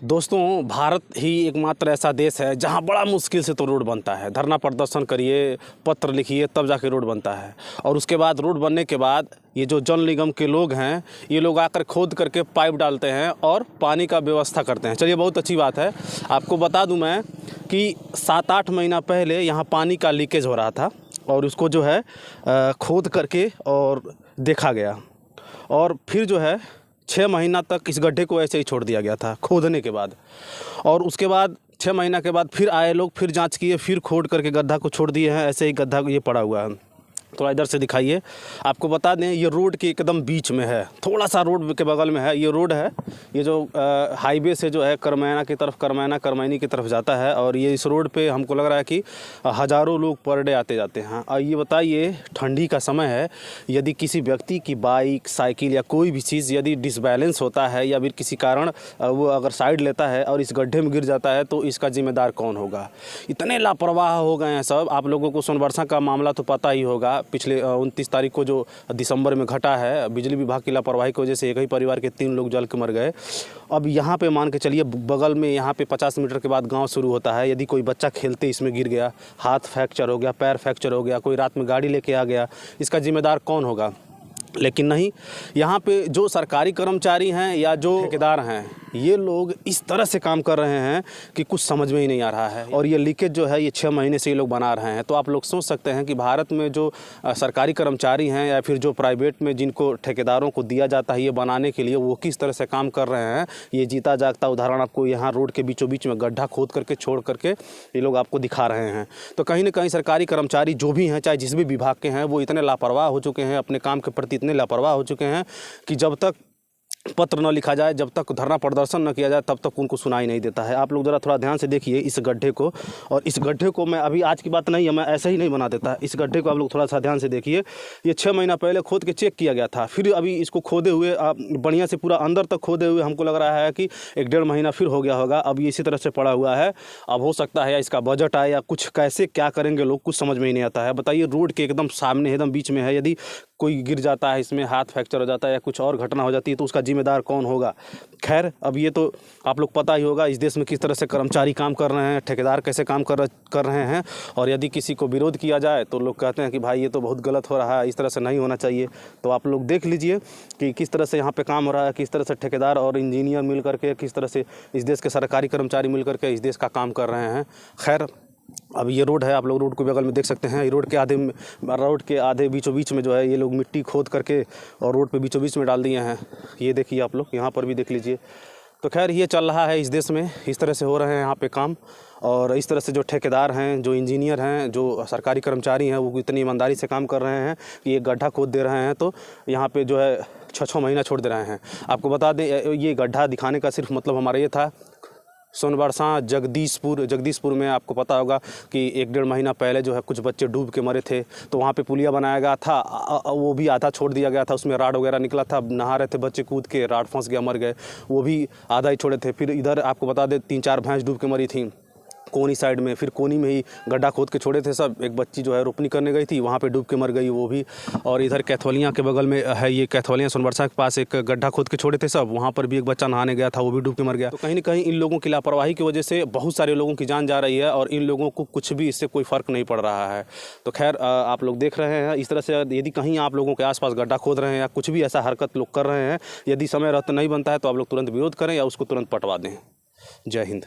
दोस्तों, भारत ही एकमात्र ऐसा देश है जहां बड़ा मुश्किल से तो रोड बनता है। धरना प्रदर्शन करिए, पत्र लिखिए, तब जाके रोड बनता है। और उसके बाद रोड बनने के बाद ये जो जल निगम के लोग हैं, ये लोग आकर खोद करके पाइप डालते हैं और पानी का व्यवस्था करते हैं। चलिए, बहुत अच्छी बात है। आपको बता दूं मैं कि 7-8 महीना पहले यहाँ पानी का लीकेज हो रहा था और उसको जो है खोद करके और देखा गया। और फिर जो है 6 महीना तक इस गड्ढे को ऐसे ही छोड़ दिया गया था खोदने के बाद। और उसके बाद 6 महीना के बाद फिर आए लोग, फिर जांच किए, फिर खोद करके गड्ढा को छोड़ दिए हैं। ऐसे ही गड्ढा ये पड़ा हुआ है। थोड़ा इधर से दिखाइए। आपको बता दें, ये रोड के एकदम बीच में है, थोड़ा सा रोड के बगल में है। ये रोड है, ये जो हाईवे से जो है करमैना की तरफ, करमैनी की तरफ जाता है। और ये इस रोड पे हमको लग रहा है कि हज़ारों लोग पर डे आते जाते हैं। और ये बताइए, ठंडी का समय है, यदि किसी व्यक्ति की बाइक, साइकिल या कोई भी चीज़ यदि डिसबैलेंस होता है या फिर किसी कारण वो अगर साइड लेता है और इस गड्ढे में गिर जाता है, तो इसका जिम्मेदार कौन होगा? इतने लापरवाह हो गए हैं सब। आप लोगों को सोनबरसा का मामला तो पता ही होगा। पिछले 29 तारीख को जो दिसंबर में घटा है, बिजली विभाग की लापरवाही की वजह से एक ही परिवार के 3 लोग जल के मर गए। अब यहाँ पे मान के चलिए, बगल में यहाँ पे 50 मीटर के बाद गांव शुरू होता है। यदि कोई बच्चा खेलते इसमें गिर गया, हाथ फ्रैक्चर हो गया, पैर फ्रैक्चर हो गया, कोई रात में गाड़ी लेके आ गया, इसका जिम्मेदार कौन होगा? लेकिन नहीं, यहाँ पे जो सरकारी कर्मचारी हैं या जो ठेकेदार हैं, ये लोग इस तरह से काम कर रहे हैं कि कुछ समझ में ही नहीं आ रहा है। और ये लीकेज जो है, ये 6 महीने से ये लोग बना रहे हैं। तो आप लोग सोच सकते हैं कि भारत में जो सरकारी कर्मचारी हैं या फिर जो प्राइवेट में जिनको ठेकेदारों को दिया जाता है ये बनाने के लिए, वो किस तरह से काम कर रहे हैं। ये जीता जागता उदाहरण आपको यहाँ रोड के बीचों बीच में गड्ढा खोद करके छोड़ करके ये लोग आपको दिखा रहे हैं। तो कहीं ना कहीं सरकारी कर्मचारी जो भी हैं, चाहे जिस भी विभाग के हैं, वो इतने लापरवाह हो चुके हैं, अपने काम के प्रति इतने लापरवाह हो चुके हैं कि जब तक पत्र न लिखा जाए, जब तक धरना प्रदर्शन न किया जाए, तब तक उनको सुनाई नहीं देता है। आप लोग ज़रा थोड़ा ध्यान से देखिए इस गड्ढे को। और इस गड्ढे को मैं अभी आज की बात नहीं है, मैं ऐसे ही नहीं बना देता। इस गड्ढे को आप लोग थोड़ा सा ध्यान से देखिए। ये 6 महीना पहले खोद के चेक किया गया था। फिर अभी इसको खोदे हुए बढ़िया से पूरा अंदर तक खोदे हुए हमको लग रहा है कि 1-1.5 महीना फिर हो गया होगा। अब ये इसी तरह से पड़ा हुआ है। अब हो सकता है या इसका बजट आए या कुछ, कैसे क्या करेंगे लोग, कुछ समझ में ही नहीं आता है। बताइए, रोड के एकदम सामने, एकदम बीच में है। यदि कोई गिर जाता है, इसमें हाथ फ्रैक्चर हो जाता है या कुछ और घटना हो जाती है, तो उसका जिम्मेदार कौन होगा? खैर, अब ये तो आप लोग पता ही होगा इस देश में किस तरह से कर्मचारी काम कर रहे हैं, ठेकेदार कैसे काम कर रहे हैं। और यदि किसी को विरोध किया जाए तो लोग कहते हैं कि भाई ये तो बहुत गलत हो रहा है, इस तरह से नहीं होना चाहिए। तो आप लोग देख लीजिए कि किस तरह से यहाँ पे काम हो रहा है, किस तरह से ठेकेदार और इंजीनियर मिल करके, किस तरह से इस देश के सरकारी कर्मचारी मिल करके इस देश का काम कर रहे हैं। खैर, अब ये रोड है, आप लोग रोड को बगल में देख सकते हैं। रोड के आधे बीचों बीच में जो है, ये लोग मिट्टी खोद करके और रोड पे बीचों बीच में डाल दिए हैं। ये देखिए, आप लोग यहाँ पर भी देख लीजिए। तो खैर, ये चल रहा है इस देश में, इस तरह से हो रहे हैं यहाँ पे काम। और इस तरह से जो ठेकेदार हैं, जो इंजीनियर हैं, जो सरकारी कर्मचारी हैं, वो इतनी ईमानदारी से काम कर रहे हैं कि ये गड्ढा खोद दे रहे हैं तो यहाँ पे जो है 6-6 महीना छोड़ दे रहे हैं। आपको बता दें, ये गड्ढा दिखाने का सिर्फ मतलब हमारा ये था। सोनबरसा जगदीशपुर में आपको पता होगा कि 1-1.5 महीना पहले जो है कुछ बच्चे डूब के मरे थे। तो वहाँ पे पुलिया बनाया गया था, वो भी आधा छोड़ दिया गया था। उसमें राड वगैरह निकला था, नहा रहे थे बच्चे, कूद के राड फंस गया, मर गए। वो भी आधा ही छोड़े थे। फिर इधर आपको बता दें 3-4 भैंस डूब के मरी थी कोनी साइड में। फिर कोनी में ही गड्ढा खोद के छोड़े थे सब। एक बच्ची जो है रोपनी करने गई थी, वहाँ पे डूब के मर गई वो भी। और इधर कैथवलियाँ के बगल में है, ये कैथवलियाँ सोनबरसा के पास एक गड्ढा खोद के छोड़े थे सब, वहाँ पर भी एक बच्चा नहाने गया था, वो भी डूब के मर गया। तो कहीं ना कहीं इन लोगों की लापरवाही की वजह से बहुत सारे लोगों की जान जा रही है और इन लोगों को कुछ भी इससे कोई फ़र्क नहीं पड़ रहा है। तो खैर, आप लोग देख रहे हैं इस तरह से। यदि कहीं आप लोगों के आसपास गड्ढा खोद रहे हैं या कुछ भी ऐसा हरकत लोग कर रहे हैं, यदि समय रहते नहीं बनता है, तो आप लोग तुरंत विरोध करें या उसको तुरंत पटवा दें। जय हिंद।